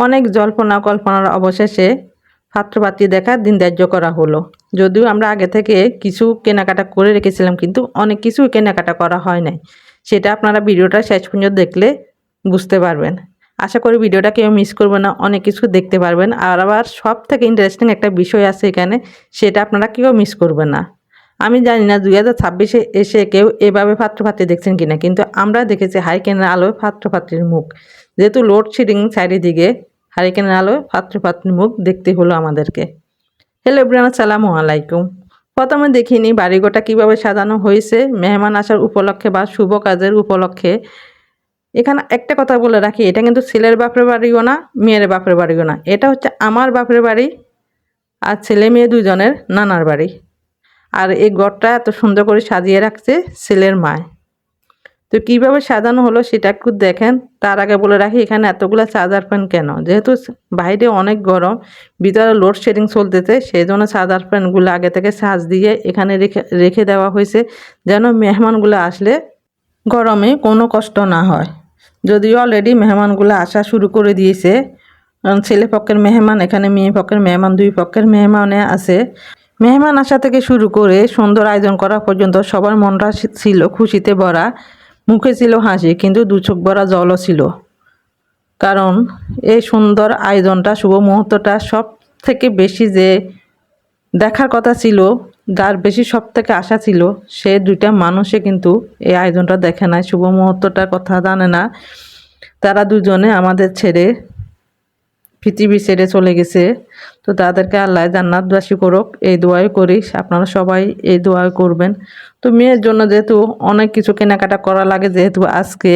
অনেক জল্পনা কল্পনার অবশেষে পাত্রপাত্রী দেখার দিন ধার্য করা হলো। যদিও আমরা আগে থেকে কিছু কেনাকাটা করে রেখেছিলাম, কিন্তু অনেক কিছু কেনাকাটা করা হয় নাই। সেটা আপনারা ভিডিওটা শেষ পর্যন্ত দেখলে বুঝতে পারবেন। আশা করি ভিডিওটা কেউ মিস করবে না, অনেক কিছু দেখতে পারবেন। আর আবার সব থেকে ইন্টারেস্টিং একটা বিষয় আছে এখানে, সেটা আপনারা কেউ মিস করবেন না। আমি জানি না 2026-এ এসে কেউ এভাবে পাত্রপাত্রী দেখছেন কিনা, কিন্তু আমরা দেখেছি হারিকেনের আলোয় পাত্রপাত্রীর মুখ। যেহেতু লোডশেডিং চারিদিকে, হারিকেনের আলোয় পাত্রপাত্রীর মুখ দেখতে হলো আমাদেরকে। হ্যালো এভরিওয়ান, আসসালামু আলাইকুম। প্রথমে দেখিনি বাড়িঘরটা কীভাবে সাজানো হয়েছে মেহমান আসার উপলক্ষে বা শুভ কাজের উপলক্ষে। এখানে একটা কথা বলে রাখি, এটা কিন্তু ছেলের বাপের বাড়িও না, মেয়ের বাপের বাড়িও না। এটা হচ্ছে আমার বাপের বাড়ি আর ছেলে মেয়ে দুজনের নানার বাড়ি। আর এই ঘরটা এত সুন্দর করে সাজিয়ে রাখছে ছেলের মায়। তো কীভাবে সাজানো হলো সেটা একটু দেখেন। তার আগে বলে রাখি, এখানে এতগুলো চার্জার ফ্যান কেন? যেহেতু বাইরে অনেক গরম, ভিতরে লোডশেডিং চলতেছে, সেই জন্য চার্জার ফ্যানগুলো আগে থেকে চার্জ দিয়ে এখানে রেখে দেওয়া হয়েছে, যেন মেহমানগুলো আসলে গরমে কোনো কষ্ট না হয়। যদিও অলরেডি মেহমানগুলো আসা শুরু করে দিয়েছে। ছেলে পক্ষের মেহমান, এখানে মেয়ে পক্ষের মেহমান, দুই পক্ষের মেহমানে আছে। মেহমান আসা থেকে শুরু করে সুন্দর আয়োজন করা পর্যন্ত সবার মনটা ছিল খুশিতে ভরা, মুখে ছিল হাসি, কিন্তু দু চোখ ভরা জলও ছিল। কারণ এই সুন্দর আয়োজনটা, শুভ মুহূর্তটা সব থেকে বেশি যে দেখার কথা ছিল, যার বেশি সব থেকে আশা ছিল, সে দুইটা মানুষে কিন্তু এই আয়োজনটা দেখে নাই, শুভ মুহূর্তটার কথা জানে না। তারা দুজনে আমাদের ছেড়ে, পৃথিবী ছেড়ে চলে গেছে। তো তাদেরকে আল্লাহ জান্নাতবাসী করুক, এই দোয়াই করি। আপনারা সবাই এই দোয়াই করবেন। তো মেয়ের জন্য যেহেতু অনেক কিছু কেনাকাটা করা লাগে, যেহেতু আজকে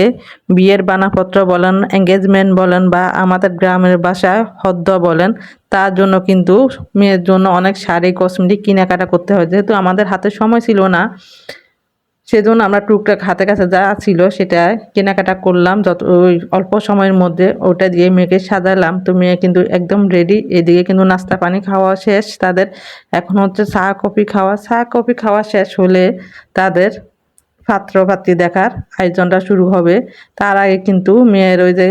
বিয়ের বানাপত্র বলেন, এঙ্গেজমেন্ট বলেন, বা আমাদের গ্রামের ভাষায় হদ্দ বলেন, তার জন্য কিন্তু মেয়ের জন্য অনেক শাড়ি কসমেটিক কেনাকাটা করতে হয়। যেহেতু আমাদের হাতে সময় ছিল না, সেজন্য আমরা টুকটাক হাতে কাছে যা ছিল সেটা কেনাকাটা করলাম, যত ওই অল্প সময়ের মধ্যে ওটা দিয়ে মেয়েকে সাজালাম। তো মেয়ে কিন্তু একদম রেডি। এদিকে কিন্তু নাস্তা পানি খাওয়া শেষ তাদের। এখন হচ্ছে চা কফি খাওয়া শেষ হলে তাদের পাত্রপাত্রী দেখার আয়োজনটা শুরু হবে। তার আগে কিন্তু মেয়ের ওই যে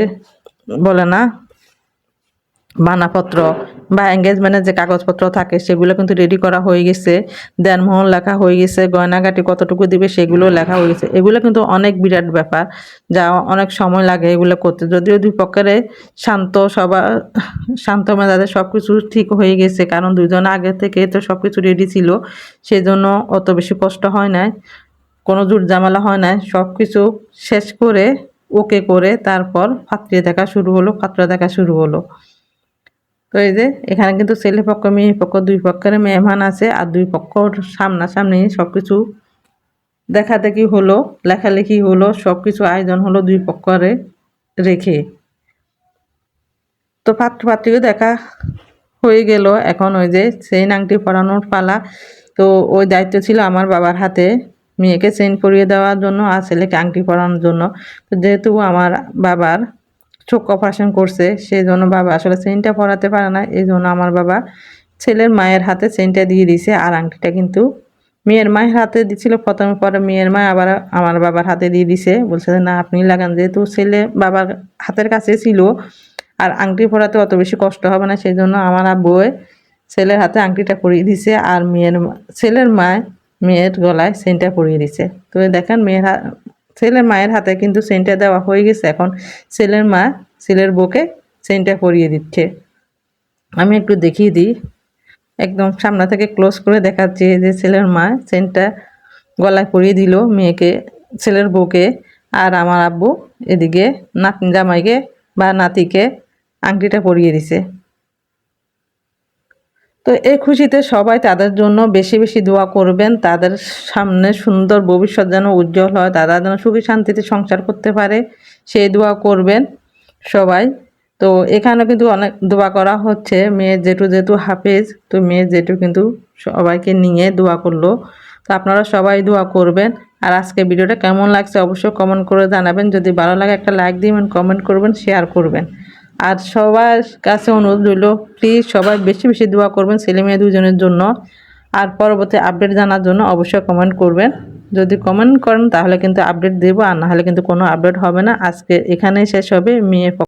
বলে না বানাপত্র বা এঙ্গেজমেন্টের যে কাগজপত্র থাকে, সেগুলো কিন্তু রেডি করা হয়ে গেছে। দেনমোহর লেখা হয়ে গেছে, গয়নাগাটি কতটুকু দিবে সেগুলো লেখা হয়ে গেছে। এগুলো কিন্তু অনেক বিরাট ব্যাপার, যা অনেক সময় লাগে এগুলো করতে। যদিও দুই পক্ষের শান্ত মেজাজে সব কিছু ঠিক হয়ে গেছে, কারণ দুজন আগে থেকে তো সব কিছু রেডি ছিল, সেজন্য অত বেশি কষ্ট হয় না, কোনো জুট ঝামেলা হয় না। সব কিছু শেষ করে ওকে করে তারপর পাত্রী দেখা শুরু হলো। তো এই যে এখানে কিন্তু ছেলে পক্ষ মেয়ে পক্ষ দুই পক্ষের মেহমান আছে, আর দুই পক্ষ সামনাসামনি সবকিছু দেখাদেখি হলো, লেখালেখি হলো, সবকিছু আয়োজন হলো দুই পক্ষরে রেখে। তো পাত্রীও দেখা হয়ে গেল। এখন ওই যে চেইন আংটি পরানোর পালা। তো ওই দায়িত্ব ছিল আমার বাবার হাতে, মেয়েকে চেইন পরিয়ে দেওয়ার জন্য আর ছেলেকে আংটি পরানোর জন্য। তো যেহেতু আমার বাবার চোখ অপারেশন করছে, সেই জন্য বাবা আসলে চেইনটা পরাতে পারে না। এই জন্য আমার বাবা ছেলের মায়ের হাতে চেইনটা দিয়ে দিয়েছে, আর আংটিটা কিন্তু মেয়ের মায়ের হাতে দিছিল প্রথমে, পরে মেয়ের মা আবার আমার বাবার হাতে দিয়ে দিছে, বলছে না আপনি লাগান। যেহেতু ছেলে বাবার হাতের কাছে ছিল আর আংটি পরাতে অত বেশি কষ্ট হবে না, সেই জন্য আমার আব্বু ছেলের হাতে আংটিটা পরিয়ে দিছে, আর ছেলের মা মেয়ের গলায় চেইনটা পরিয়ে দিছে। তো দেখেন ছেলের মায়ের হাতে কিন্তু চেইনটা দেওয়া হয়ে গেছে। এখন ছেলের মা ছেলের বউকে চেইনটা পরিয়ে দিচ্ছে। আমি একটু দেখিয়ে দিই, একদম সামনে থেকে ক্লোজ করে দেখাচ্ছি যে ছেলের মা চেইনটা গলায় পরিয়ে দিল মেয়েকে, ছেলের বউকে, আর আমার আব্বু এদিকে জামাইকে বা নাতিকে আংটিটা পরিয়ে দিছে। তো এই খুশিতে সবাই তাদের জন্য বেশি বেশি দোয়া করবেন, তাদের সামনে সুন্দর ভবিষ্যৎ যেন উজ্জ্বল হয়, তারা যেন সুখী শান্তিতে সংসার করতে পারে, সেই দোয়া করবেন সবাই। তো এখানে কিন্তু অনেক দোয়া করা হচ্ছে। মেয়ের যেটু হাফেজ, তো মেয়ের জেঠু কিন্তু সবাইকে নিয়ে দোয়া করলো। তো আপনারা সবাই দোয়া করবেন। আর আজকে ভিডিওটা কেমন লাগছে অবশ্যই কমেন্ট করে জানাবেন। যদি ভালো লাগে একটা লাইক দিবেন, কমেন্ট করবেন, শেয়ার করবেন। আর সবার কাছে অনুরোধ রইল, প্লিজ সবাই বেশি বেশি দোয়া করবেন ছেলে মেয়ে দুজনের জন্য। আর পরবর্তী আপডেট জানার জন্য অবশ্যই কমেন্ট করবেন। যদি কমেন্ট করেন তাহলে কিন্তু আপডেট দেবো, আর না হলে কিন্তু কোনো আপডেট হবে না। আজকে এখানেই শেষ হবে মেয়ে